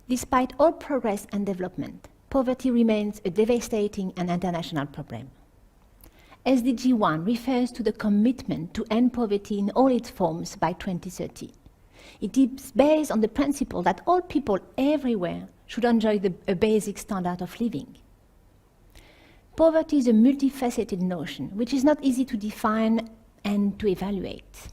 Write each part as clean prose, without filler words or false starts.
Despite all progress and development, poverty remains a devastating and international problem. SDG 1 refers to the commitment to end poverty in all its forms by 2030. It is based on the principle that all people everywhere should enjoy a basic standard of living. Poverty is a multifaceted notion, which is not easy to define and to evaluate.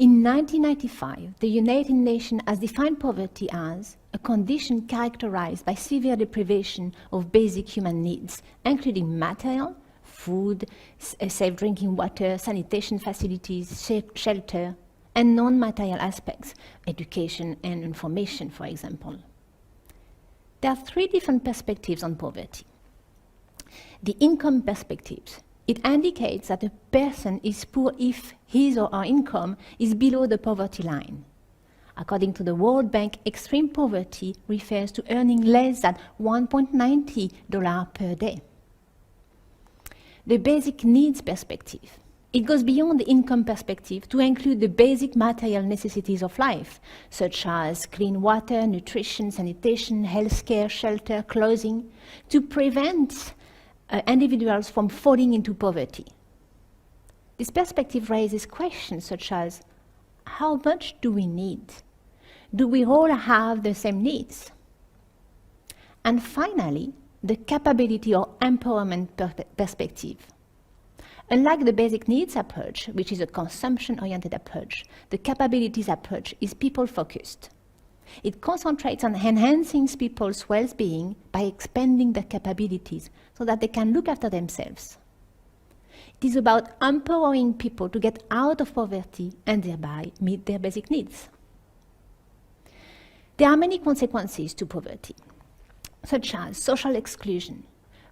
In 1995, the United Nations has defined poverty as a condition characterized by severe deprivation of basic human needs, including material, food, safe drinking water, sanitation facilities, shelter, and non-material aspects, education and information, for example. There are three different perspectives on poverty. The income perspective. It indicates that a person is poor if his or her income is below the poverty line. According to the World Bank, extreme poverty refers to earning less than $1.90 per day. The basic needs perspective. It goes beyond the income perspective to include the basic material necessities of life, such as clean water, nutrition, sanitation, healthcare, shelter, clothing, to prevent individuals from falling into poverty. This perspective raises questions such as, how much do we need? Do we all have the same needs? And finally, the capability or empowerment perspective. Unlike the basic needs approach, which is a consumption-oriented approach, the capabilities approach is people-focused. It concentrates on enhancing people's well-being by expanding their capabilities so that they can look after themselves. It is about empowering people to get out of poverty and thereby meet their basic needs. There are many consequences to poverty, such as social exclusion,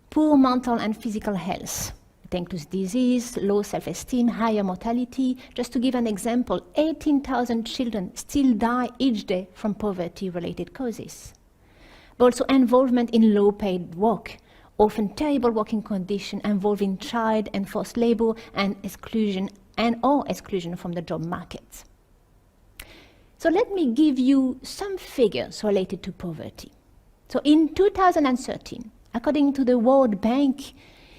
poor mental and physical health. It includes disease, low self-esteem, higher mortality. Just to give an example, 18,000 children still die each day from poverty-related causes. But also involvement in low-paid work, often terrible working conditions involving child and forced labor and exclusion or exclusion from the job market. So let me give you some figures related to poverty. So in 2013, according to the World Bank,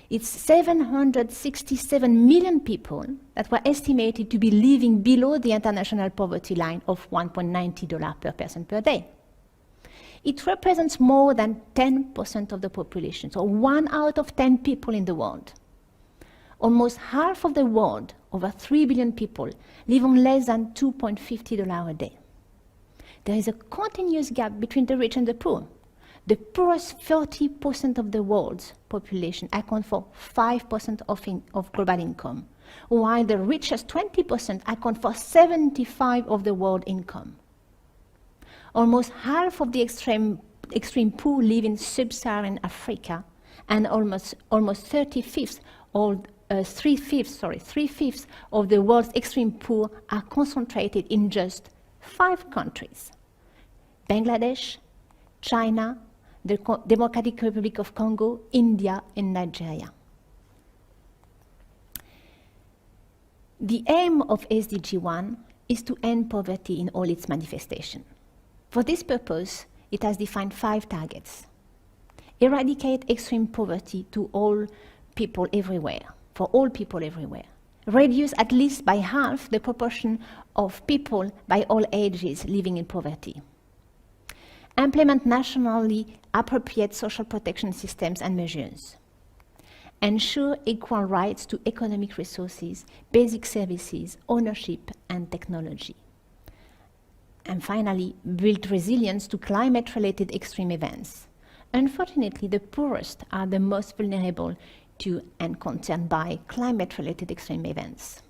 it's 767 million people that were estimated to be living below the international poverty line of $1.90 per person per day. It represents more than 10% of the population, so 1 out of 10 people in the world. Almost half of the world, over 3 billion people, live on less than $2.50 a day. There is a continuous gap between the rich and the poor. The poorest 30% of the world's population account for 5% of global income, while the richest 20% account for 75% of the world income. Almost half of the extreme poor live in sub-Saharan Africa, and almost 3/5 of the world's extreme poor are concentrated in just 5 countries: Bangladesh, China, the Democratic Republic of Congo, India, and Nigeria. The aim of SDG 1 is to end poverty in all its manifestations. For this purpose, it has defined 5 targets. Eradicate extreme poverty to all people everywhere, for all people everywhere. Reduce at least by half the proportion of people by all ages living in poverty. Implement nationally appropriate social protection systems and measures. Ensure equal rights to economic resources, basic services, ownership, and technology. And finally, build resilience to climate-related extreme events. Unfortunately, the poorest are the most vulnerable to and concerned by climate-related extreme events.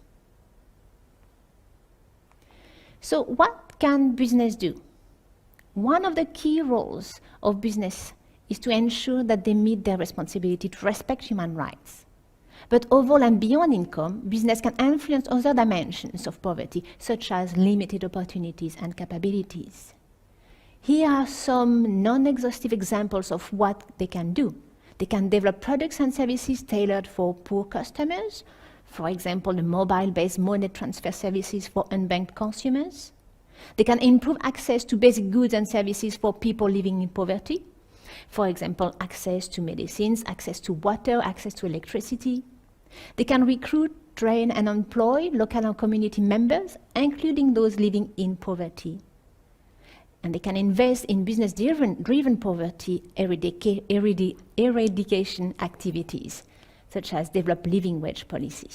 So what can business do? One of the key roles of business is to ensure that they meet their responsibility to respect human rights. But overall and beyond income, business can influence other dimensions of poverty, such as limited opportunities and capabilities. Here are some non-exhaustive examples of what they can do. They can develop products and services tailored for poor customers, for example, the mobile-based money transfer services for unbanked consumers. They can improve access to basic goods and services for people living in poverty. For example, access to medicines, access to water, access to electricity. They can recruit, train and employ local and community members, including those living in poverty. And they can invest in business-driven poverty eradication activities, such as develop living wage policy.